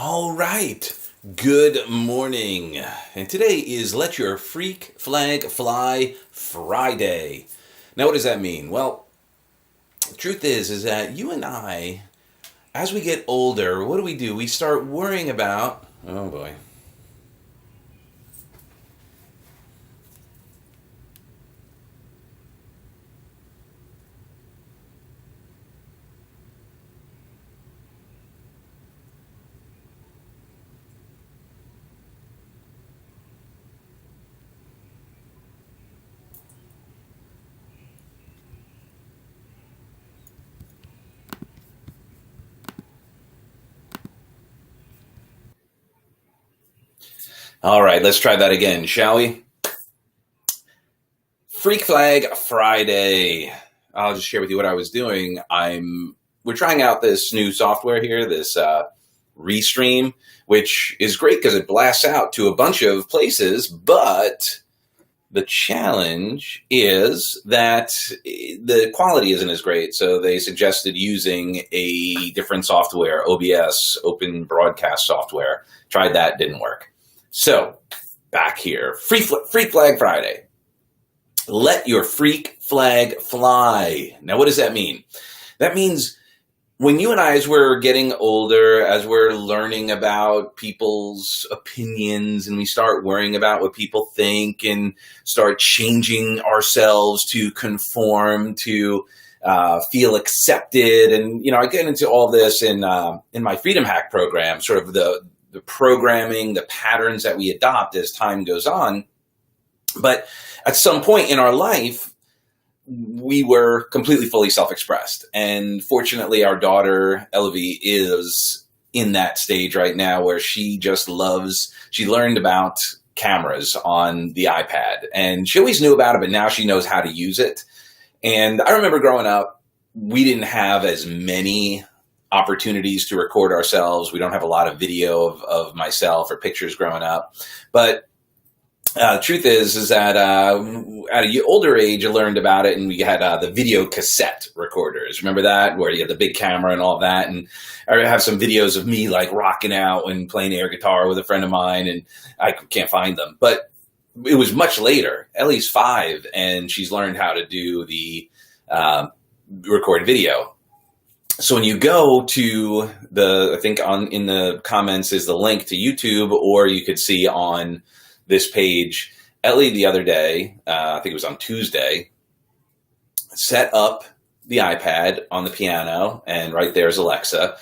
All right. Good morning. And today is Let Your Freak Flag Fly Friday. Now, what does that mean? Well, the truth is that you and I, as we get older, what do? We start worrying about, oh boy. All right, let's try that again, shall we? Freak Flag Friday. I'll just share with you what I was doing. We're trying out this new software here, this Restream, which is great because it blasts out to a bunch of places, but the challenge is that the quality isn't as great. So they suggested using a different software, OBS, Open Broadcast Software. Tried that, didn't work. So back here, Freak Flag Friday. Let your freak flag fly. Now, what does that mean? That means when you and I, as we're getting older, as we're learning about people's opinions and we start worrying about what people think and start changing ourselves to conform, to feel accepted. And, I get into all this in my Freedom Hack program, sort of the programming, the patterns that we adopt as time goes on. But at some point in our life, we were completely fully self-expressed. And fortunately, our daughter, Elvie, is in that stage right now where she learned about cameras on the iPad. And she always knew about it, but now she knows how to use it. And I remember growing up, we didn't have as many opportunities to record ourselves. We don't have a lot of video of myself or pictures growing up. But the truth is that at an older age, I learned about it, and we had the video cassette recorders. Remember that, where you had the big camera and all that? And I have some videos of me like rocking out and playing air guitar with a friend of mine, and I can't find them. But it was much later. Ellie's 5, and she's learned how to do the record video. So when you go to I think in the comments is the link to YouTube, or you could see on this page, Ellie the other day, I think it was on Tuesday, set up the iPad on the piano, and right there's Alexa,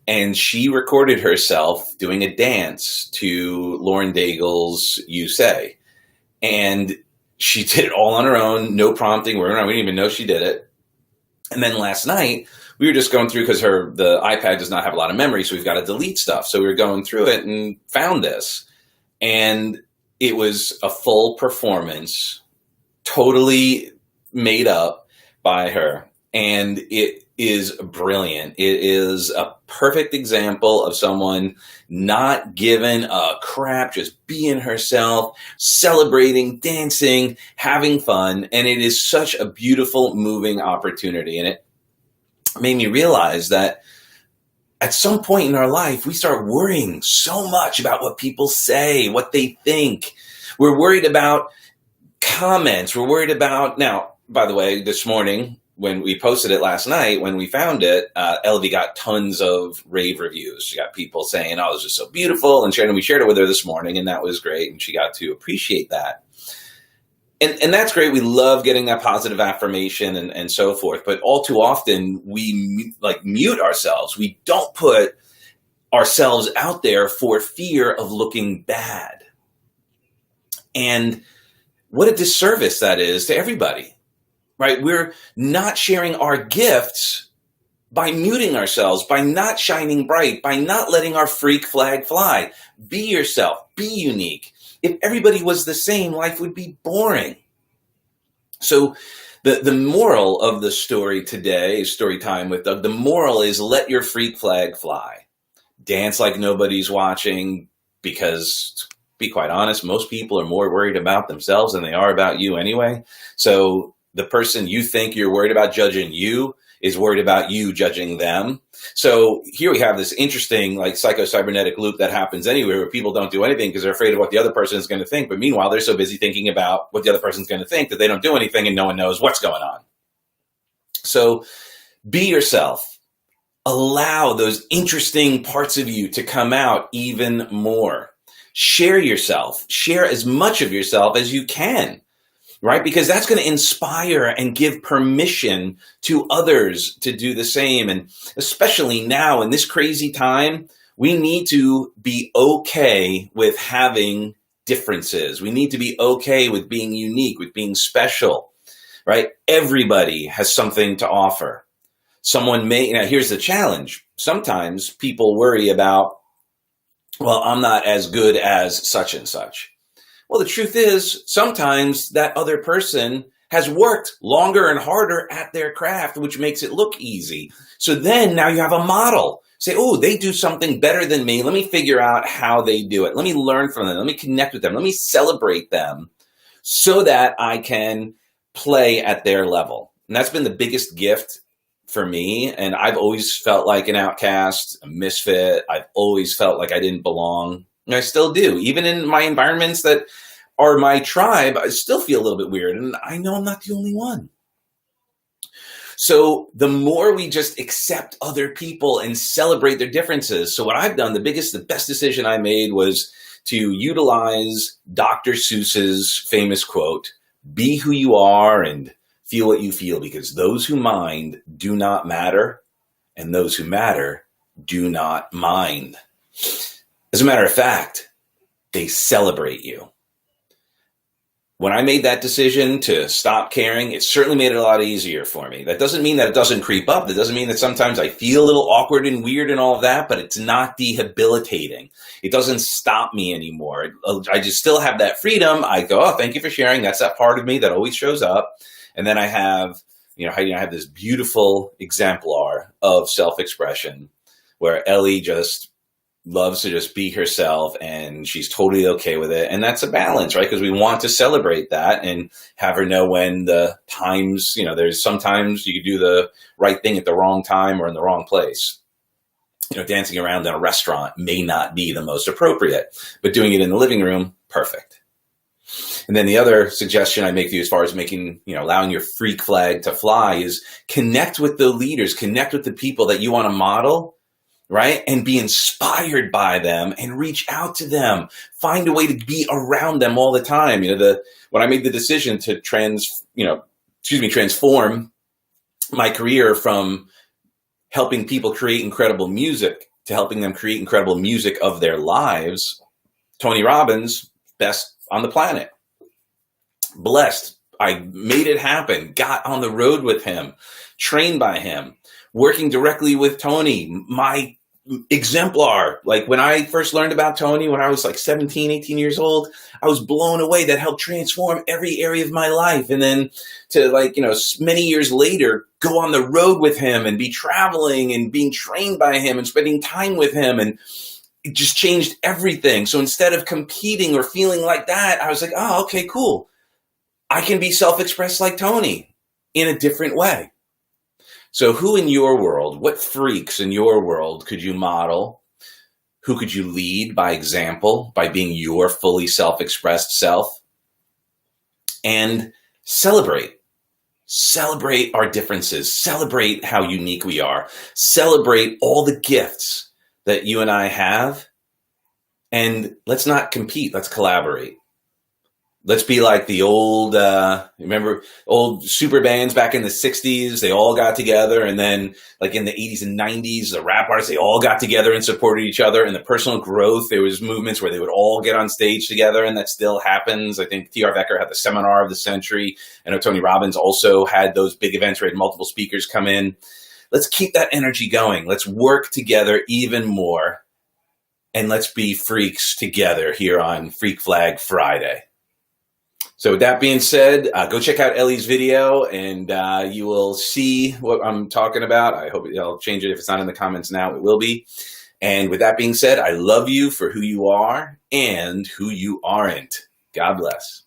and she recorded herself doing a dance to Lauren Daigle's You Say. And she did it all on her own, no prompting. We didn't even know she did it. And then last night, we were just going through, because the iPad does not have a lot of memory, so we've got to delete stuff. So we were going through it and found this. And it was a full performance, totally made up by her. And it is brilliant. It is a perfect example of someone not giving a crap, just being herself, celebrating, dancing, having fun. And it is such a beautiful, moving opportunity. And it made me realize that at some point in our life, we start worrying so much about what people say, what they think. We're worried about comments. We're worried about, now, by the way, this morning, when we posted it last night, when we found it, Elvie got tons of rave reviews. She got people saying, oh, it was just so beautiful. And we shared it with her this morning, and that was great. And she got to appreciate that. And that's great. We love getting that positive affirmation and so forth. But all too often, we mute ourselves. We don't put ourselves out there for fear of looking bad. And what a disservice that is to everybody, right? We're not sharing our gifts by muting ourselves, by not shining bright, by not letting our freak flag fly. Be yourself. Be unique. If everybody was the same, life would be boring. So the moral of the story today, story time with Doug, the moral is let your freak flag fly. Dance like nobody's watching, because to be quite honest, most people are more worried about themselves than they are about you anyway. So the person you think you're worried about judging you is worried about you judging them. So here we have this interesting like psycho-cybernetic loop that happens anywhere where people don't do anything because they're afraid of what the other person is going to think. But meanwhile, they're so busy thinking about what the other person's going to think that they don't do anything and no one knows what's going on. So be yourself. Allow those interesting parts of you to come out even more. Share yourself. Share as much of yourself as you can, right? Because that's going to inspire and give permission to others to do the same. And especially now in this crazy time, we need to be okay with having differences. We need to be okay with being unique, with being special, right? Everybody has something to offer. Now here's the challenge. Sometimes people worry about, well, I'm not as good as such and such. Well, the truth is sometimes that other person has worked longer and harder at their craft, which makes it look easy. So then now you have a model. Say, oh, they do something better than me. Let me figure out how they do it. Let me learn from them. Let me connect with them. Let me celebrate them so that I can play at their level. And that's been the biggest gift for me. And I've always felt like an outcast, a misfit. I've always felt like I didn't belong. And I still do. Even in my environments that are my tribe, I still feel a little bit weird. And I know I'm not the only one. So the more we just accept other people and celebrate their differences. So what I've done, the best decision I made was to utilize Dr. Seuss's famous quote, "Be who you are and feel what you feel, because those who mind do not matter, and those who matter do not mind." As a matter of fact, they celebrate you. When I made that decision to stop caring, it certainly made it a lot easier for me. That doesn't mean that it doesn't creep up. That doesn't mean that sometimes I feel a little awkward and weird and all of that, but it's not debilitating. It doesn't stop me anymore. I just still have that freedom. I go, oh, thank you for sharing. That's that part of me that always shows up. And then I have, I have this beautiful exemplar of self-expression where Ellie just loves to just be herself and she's totally okay with it. And that's a balance, right? Because we want to celebrate that and have her know when the times, there's sometimes you can do the right thing at the wrong time or in the wrong place. Dancing around in a restaurant may not be the most appropriate, but doing it in the living room, perfect. And then the other suggestion I make to you as far as allowing your freak flag to fly is connect with the leaders, connect with the people that you want to model, right? And be inspired by them and reach out to them. Find a way to be around them all the time. When I made the decision to transform my career from helping people create incredible music to helping them create incredible music of their lives, Tony Robbins, best on the planet. Blessed. I made it happen, got on the road with him, trained by him, working directly with Tony, my exemplar. Like when I first learned about Tony, when I was like 17, 18 years old, I was blown away. That helped transform every area of my life. And then to many years later, go on the road with him and be traveling and being trained by him and spending time with him. And it just changed everything. So instead of competing or feeling like that, I was like, oh, okay, cool. I can be self-expressed like Tony in a different way. So who in your world, what freaks in your world could you model? Who could you lead by example, by being your fully self-expressed self? And celebrate. Celebrate our differences. Celebrate how unique we are. Celebrate all the gifts that you and I have. And let's not compete. Let's collaborate. Let's be like the old, remember old super bands back in the 60s? They all got together. And then like in the 80s and 90s, the rap artists, they all got together and supported each other. And the personal growth, there was movements where they would all get on stage together. And that still happens. I think T.R. Becker had the seminar of the century. I know Tony Robbins also had those big events where he had multiple speakers come in. Let's keep that energy going. Let's work together even more. And let's be freaks together here on Freak Flag Friday. So with that being said, go check out Ellie's video and you will see what I'm talking about. I hope I'll change it. If it's not in the comments now, it will be. And with that being said, I love you for who you are and who you aren't. God bless.